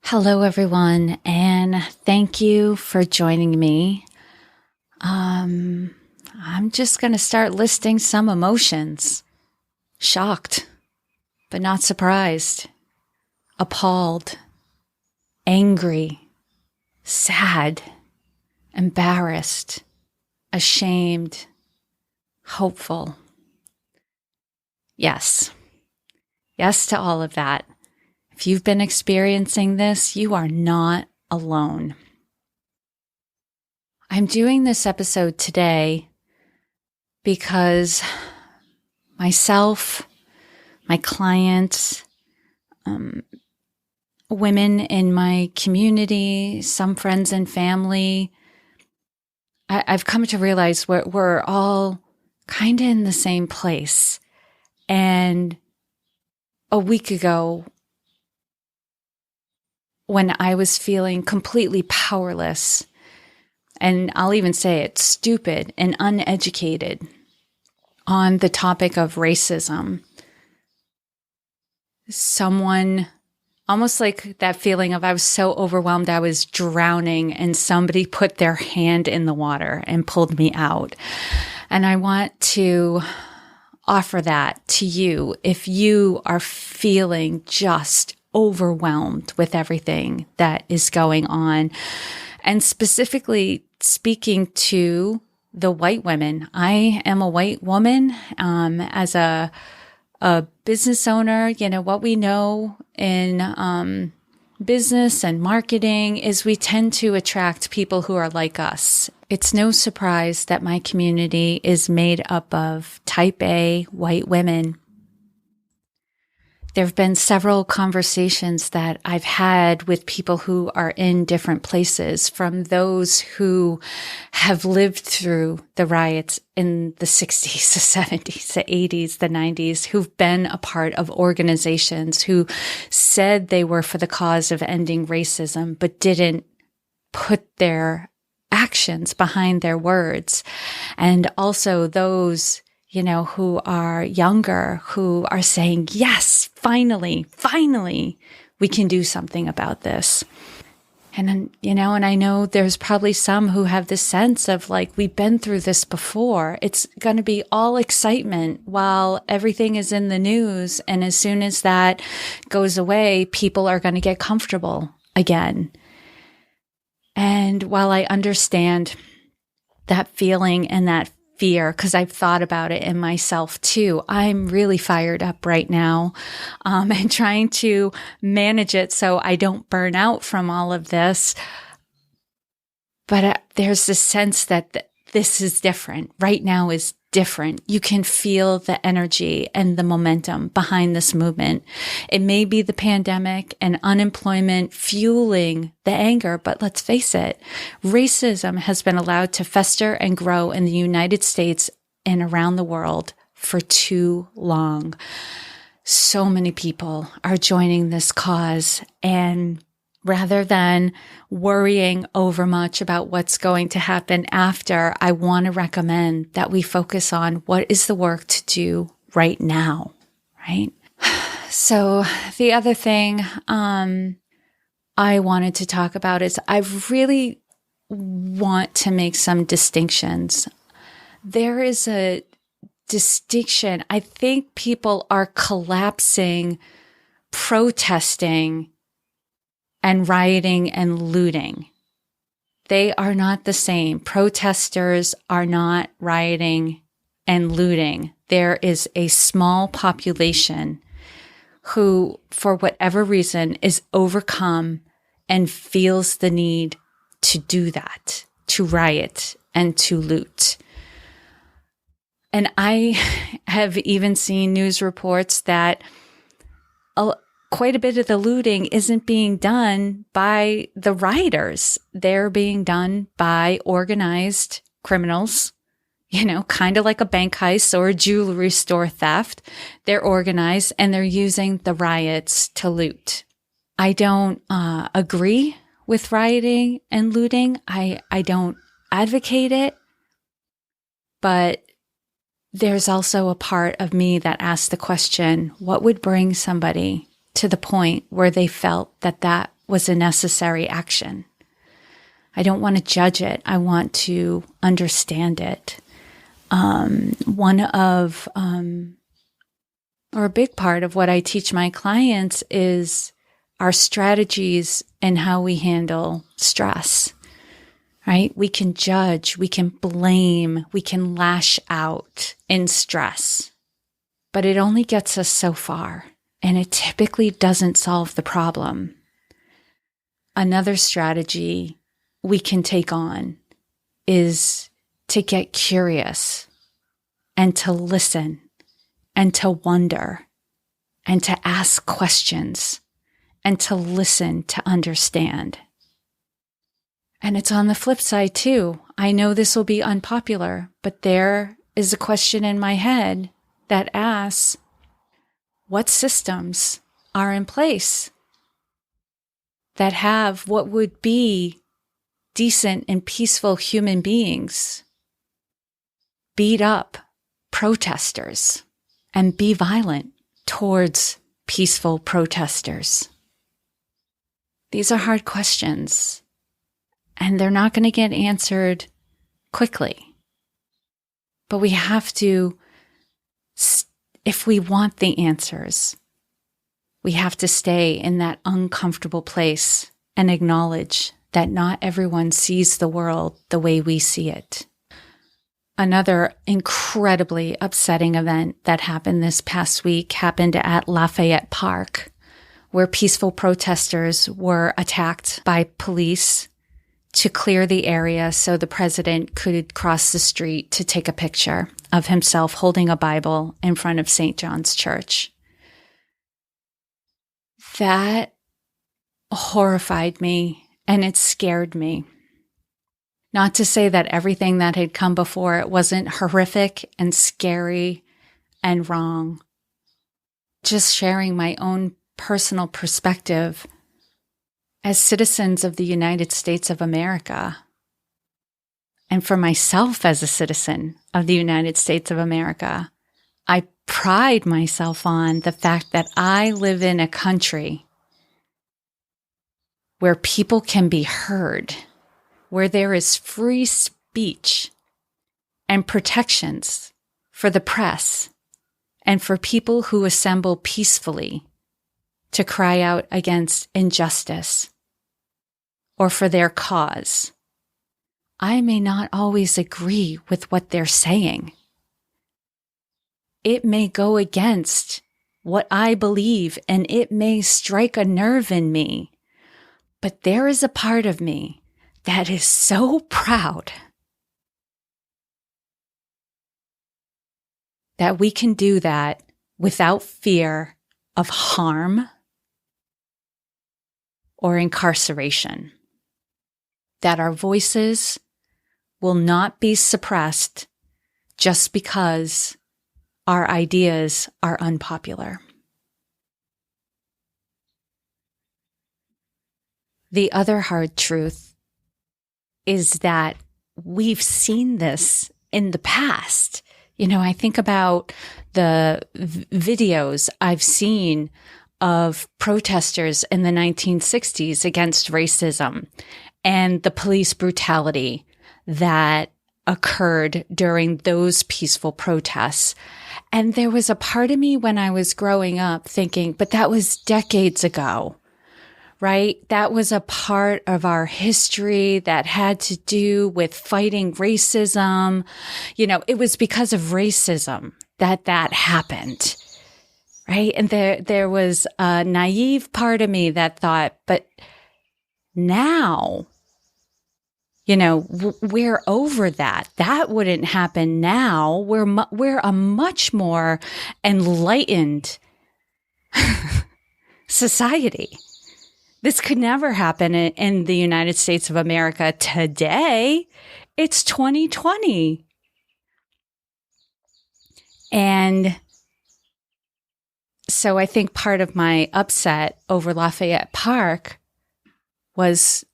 Hello, everyone, and thank you for joining me. I'm just going to start listing some emotions. Shocked, but not surprised. Appalled, angry, sad, embarrassed, ashamed, hopeful. Yes. Yes to all of that. If you've been experiencing this, you are not alone. I'm doing this episode today because myself, my clients, women in my community, some friends and family, I've come to realize we're all kind of in the same place. And a week ago, when I was feeling completely powerless, and I'll even say it, stupid and uneducated on the topic of racism, someone, almost like that feeling of I was so overwhelmed I was drowning and somebody put their hand in the water and pulled me out. And I want to offer that to you if you are feeling just overwhelmed with everything that is going on. And specifically speaking to the white women. I am a white woman, as a business owner. You know, what we know in business and marketing is we tend to attract people who are like us. It's no surprise that my community is made up of type A white women. There have been several conversations that I've had with people who are in different places, from those who have lived through the riots in the 60s, the 70s, the 80s, the 90s, who've been a part of organizations who said they were for the cause of ending racism, but didn't put their actions behind their words. And also those who are younger, who are saying, yes, finally, we can do something about this. And, and I know there's probably some who have this sense of like, we've been through this before. It's going to be all excitement while everything is in the news. And as soon as that goes away, people are going to get comfortable again. And while I understand that feeling and that fear, because I've thought about it in myself too, I'm really fired up right now, and trying to manage it so I don't burn out from all of this. But there's this sense that this is different. Right now is different. You can feel the energy and the momentum behind this movement. It may be the pandemic and unemployment fueling the anger, but let's face it, racism has been allowed to fester and grow in the United States and around the world for too long. So many people are joining this cause, and rather than worrying over much about what's going to happen after, I want to recommend that we focus on what is the work to do right now, right? So the other thing I wanted to talk about is I really want to make some distinctions. There is a distinction. I think people are collapsing protesting and rioting and looting. They are not the same. Protesters are not rioting and looting. There is a small population who, for whatever reason, is overcome and feels the need to do that, to riot and to loot. And I have even seen news reports that quite a bit of the looting isn't being done by the rioters. They're being done by organized criminals, kind of like a bank heist or a jewelry store theft. They're organized and they're using the riots to loot. I don't agree with rioting and looting. I don't advocate it, but there's also a part of me that asks the question, what would bring somebody to the point where they felt that that was a necessary action. I don't want to judge it. I want to understand it. Or a big part of what I teach my clients is our strategies and how we handle stress, right? We can judge, we can blame, we can lash out in stress, but it only gets us so far, and it typically doesn't solve the problem. Another strategy we can take on is to get curious and to listen and to wonder and to ask questions and to listen to understand. And it's on the flip side too. I know this will be unpopular, but there is a question in my head that asks, what systems are in place that have what would be decent and peaceful human beings beat up protesters and be violent towards peaceful protesters? These are hard questions, and they're not going to get answered quickly. But we have to, if we want the answers, we have to stay in that uncomfortable place and acknowledge that not everyone sees the world the way we see it. Another incredibly upsetting event that happened this past week happened at Lafayette Park, where peaceful protesters were attacked by police to clear the area so the president could cross the street to take a picture of himself holding a Bible in front of St. John's Church. That horrified me and it scared me. Not to say that everything that had come before it wasn't horrific and scary and wrong. Just sharing my own personal perspective as citizens of the United States of America, and for myself as a citizen of the United States of America, I pride myself on the fact that I live in a country where people can be heard, where there is free speech and protections for the press and for people who assemble peacefully to cry out against injustice or for their cause. I may not always agree with what they're saying. It may go against what I believe, and it may strike a nerve in me. But there is a part of me that is so proud that we can do that without fear of harm or incarceration. That our voices will not be suppressed just because our ideas are unpopular. The other hard truth is that we've seen this in the past. You know, I think about the videos I've seen of protesters in the 1960s against racism and the police brutality that occurred during those peaceful protests. And there was a part of me when I was growing up thinking, but that was decades ago, right? That was a part of our history that had to do with fighting racism. You know, it was because of racism that happened, right? And there was a naive part of me that thought, but now, you know, we're over that. That wouldn't happen now. We're a much more enlightened society. This could never happen in the United States of America today. It's 2020. And so I think part of my upset over Lafayette Park was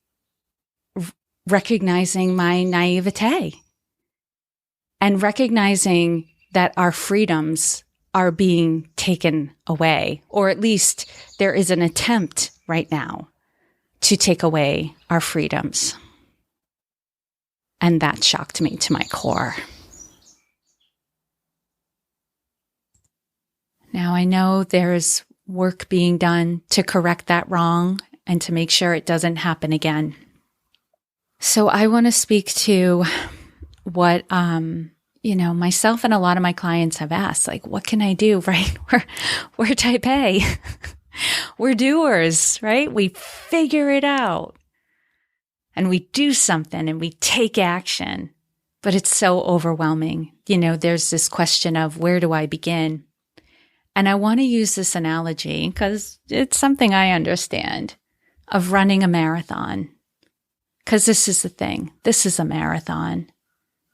recognizing my naivete and recognizing that our freedoms are being taken away, or at least there is an attempt right now to take away our freedoms. And that shocked me to my core. Now, I know there's work being done to correct that wrong and to make sure it doesn't happen again. So I want to speak to what, myself and a lot of my clients have asked, like, what can I do, right? We're type A. We're doers, right? We figure it out and we do something and we take action, but it's so overwhelming. There's this question of where do I begin? And I want to use this analogy because it's something I understand of running a marathon. Because this is the thing. This is a marathon.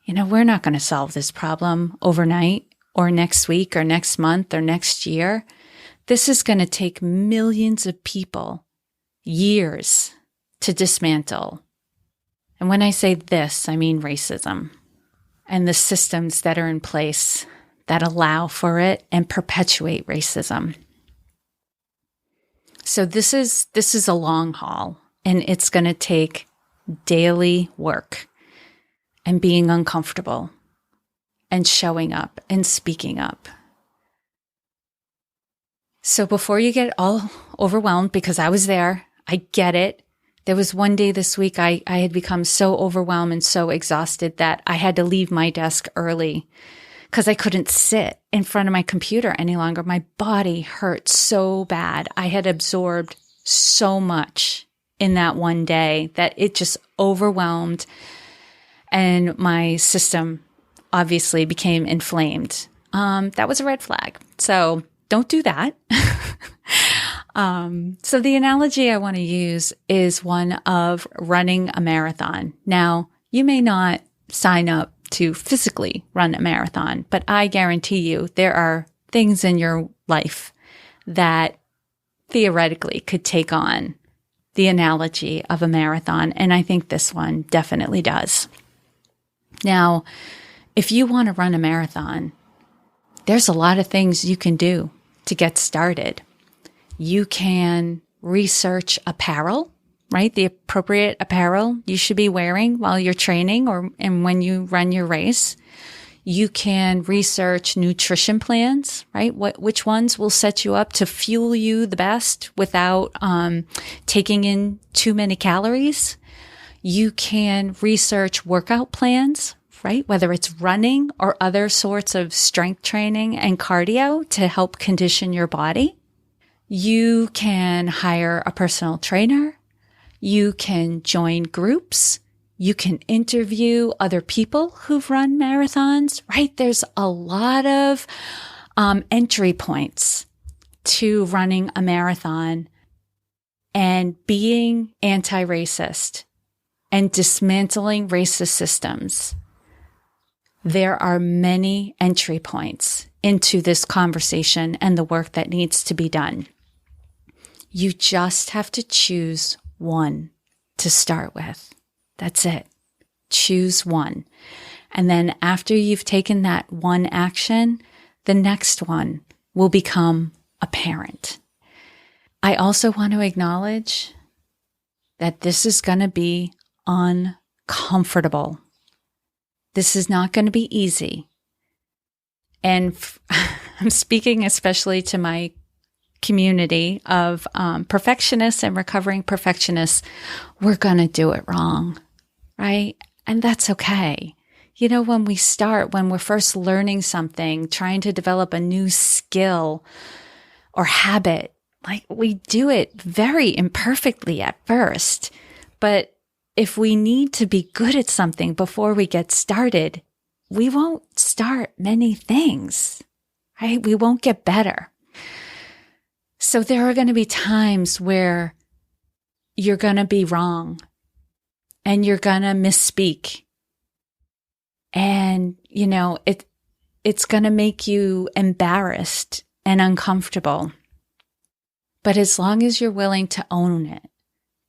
We're not going to solve this problem overnight or next week or next month or next year. This is going to take millions of people, years to dismantle. And when I say this, I mean racism and the systems that are in place that allow for it and perpetuate racism. So this is a long haul, and it's going to take daily work and being uncomfortable and showing up and speaking up. So before you get all overwhelmed, because I was there, I get it. There was one day this week I had become so overwhelmed and so exhausted that I had to leave my desk early because I couldn't sit in front of my computer any longer. My body hurt so bad. I had absorbed so much in that one day that it just overwhelmed, and my system obviously became inflamed. That was a red flag. So don't do that. So the analogy I want to use is one of running a marathon. Now, you may not sign up to physically run a marathon, but I guarantee you there are things in your life that theoretically could take on the analogy of a marathon. And I think this one definitely does. Now, if you want to run a marathon, there's a lot of things you can do to get started. You can research apparel, right? The appropriate apparel you should be wearing while you're training and when you run your race. You can research nutrition plans, right? Which ones will set you up to fuel you the best without taking in too many calories. You can research workout plans, right? Whether it's running or other sorts of strength training and cardio to help condition your body. You can hire a personal trainer. You can join groups. You can interview other people who've run marathons, right? There's a lot of entry points to running a marathon and being anti-racist and dismantling racist systems. There are many entry points into this conversation and the work that needs to be done. You just have to choose one to start with. That's it. Choose one. And then after you've taken that one action, the next one will become apparent. I also want to acknowledge that this is going to be uncomfortable. This is not going to be easy. And I'm speaking especially to my community of perfectionists and recovering perfectionists. We're going to do it wrong, right? And that's okay. When we're first learning something, trying to develop a new skill or habit, like we do it very imperfectly at first. But if we need to be good at something before we get started, we won't start many things, right? We won't get better. So there are going to be times where you're going to be wrong and you're going to misspeak. And, it's going to make you embarrassed and uncomfortable. But as long as you're willing to own it,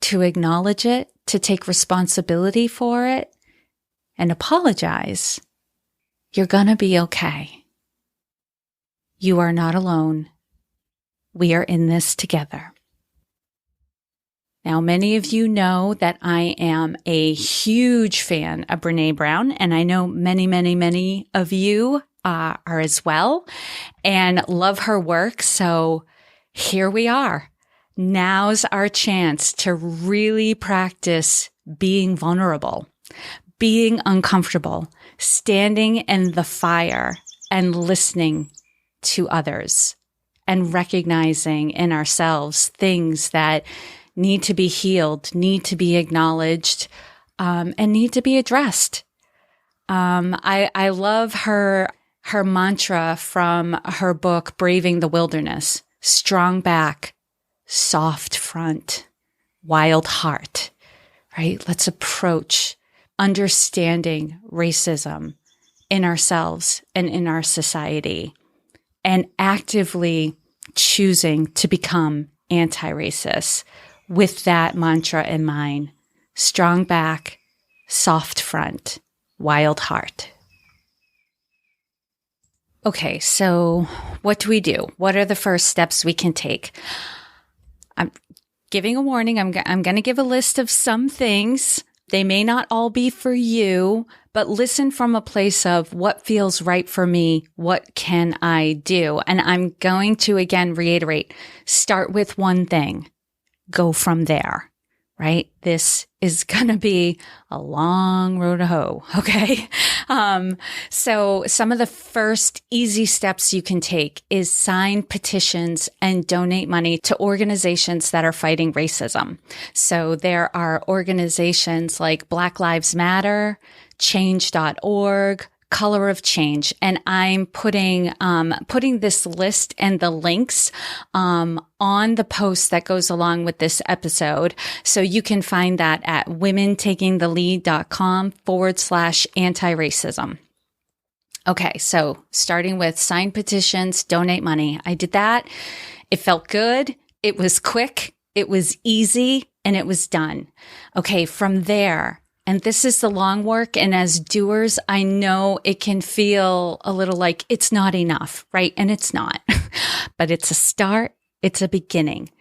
to acknowledge it, to take responsibility for it, and apologize, you're going to be okay. You are not alone. We are in this together. Now, many of you know that I am a huge fan of Brene Brown, and I know many of you are as well and love her work. So here we are. Now's our chance to really practice being vulnerable, being uncomfortable, standing in the fire and listening to others and recognizing in ourselves things that need to be healed, need to be acknowledged, and need to be addressed. I love her mantra from her book, Braving the Wilderness: strong back, soft front, wild heart, right? Let's approach understanding racism in ourselves and in our society and actively choosing to become anti-racist with that mantra in mind: strong back, soft front, wild heart. Okay, so what do we do? What are the first steps we can take? I'm giving a warning. I'm going to give a list of some things. They may not all be for you, but listen from a place of what feels right for me. What can I do? And I'm going to again reiterate, start with one thing. Go from there, right? This is going to be a long road to hoe. Okay. So some of the first easy steps you can take is sign petitions and donate money to organizations that are fighting racism. So there are organizations like Black Lives Matter, change.org, Color of Change. And I'm putting this list and the links, on the post that goes along with this episode. So you can find that at womentakingthelead.com/antiracism. Okay. So starting with sign petitions, donate money. I did that. It felt good. It was quick. It was easy, and it was done. Okay. From there, and this is the long work. And as doers, I know it can feel a little like it's not enough, right? And it's not, but it's a start. It's a beginning.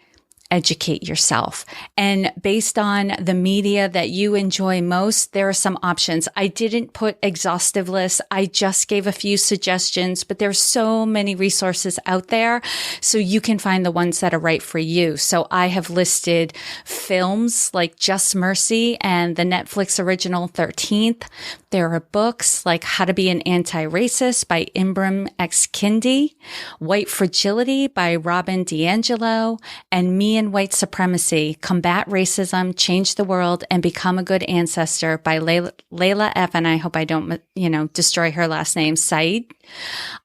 Educate yourself. And based on the media that you enjoy most, there are some options. I didn't put exhaustive lists. I just gave a few suggestions, but there's so many resources out there. So you can find the ones that are right for you. So I have listed films like Just Mercy and the Netflix original 13th. There are books like How to Be an Antiracist by Ibram X. Kendi, White Fragility by DiAngelo, and Me and White Supremacy, Combat Racism, Change the World, and Become a Good Ancestor by Layla F. And I hope I don't, destroy her last name, Saad.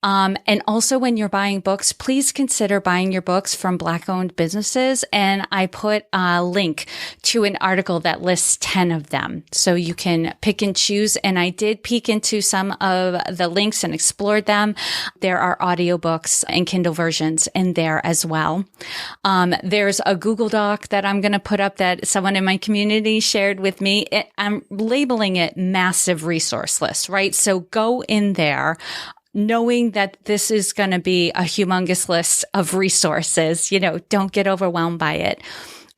And also when you're buying books, please consider buying your books from Black-owned businesses. And I put a link to an article that lists 10 of them. So you can pick and choose. And I did peek into some of the links and explored them. There are audiobooks and Kindle versions in there as well. There's a Google Doc that I'm going to put up that someone in my community shared with me. I'm labeling it massive resource list, right? So go in there knowing that this is going to be a humongous list of resources. Don't get overwhelmed by it.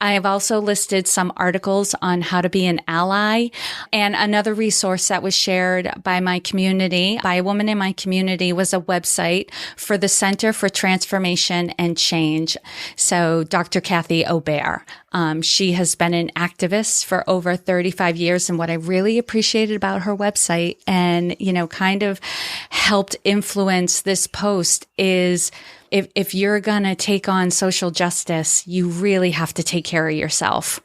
I have also listed some articles on how to be an ally, and another resource that was shared by my community, by a woman in my community, was a website for the Center for Transformation and Change. So Dr. Kathy Obear, she has been an activist for over 35 years. And what I really appreciated about her website and, kind of helped influence this post is if you're going to take on social justice, you really have to take care of yourself,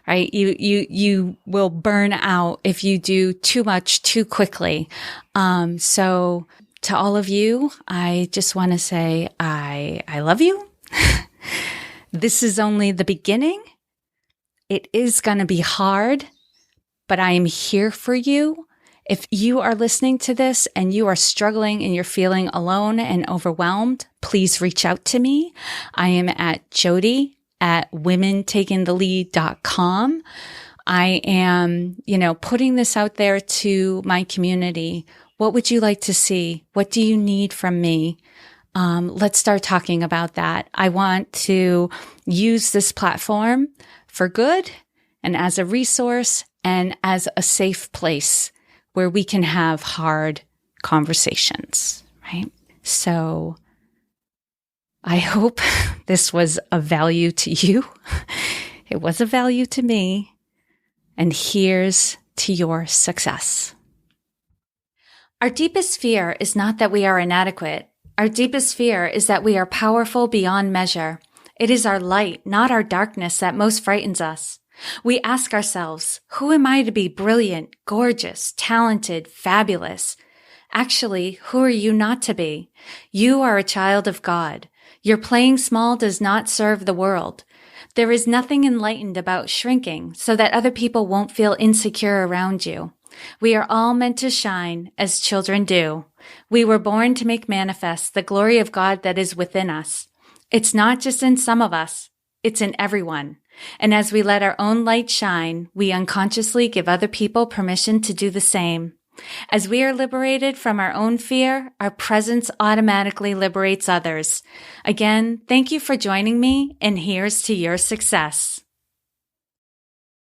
right? You will burn out if you do too much too quickly. So to all of you, I just want to say, I love you. This is only the beginning. It is going to be hard, but I am here for you. If you are listening to this and you are struggling and you're feeling alone and overwhelmed, please reach out to me. I am at Jodi at womentakingthelead.com. I am, putting this out there to my community. What would you like to see? What do you need from me? Let's start talking about that. I want to use this platform for good and as a resource and as a safe place where we can have hard conversations, right? So I hope this was of value to you. It was of value to me. And here's to your success. Our deepest fear is not that we are inadequate. Our deepest fear is that we are powerful beyond measure. It is our light, not our darkness, that most frightens us. We ask ourselves, who am I to be brilliant, gorgeous, talented, fabulous? Actually, who are you not to be? You are a child of God. Your playing small does not serve the world. There is nothing enlightened about shrinking so that other people won't feel insecure around you. We are all meant to shine as children do. We were born to make manifest the glory of God that is within us. It's not just in some of us, it's in everyone. And as we let our own light shine, we unconsciously give other people permission to do the same. As we are liberated from our own fear, our presence automatically liberates others. Again, thank you for joining me, and here's to your success.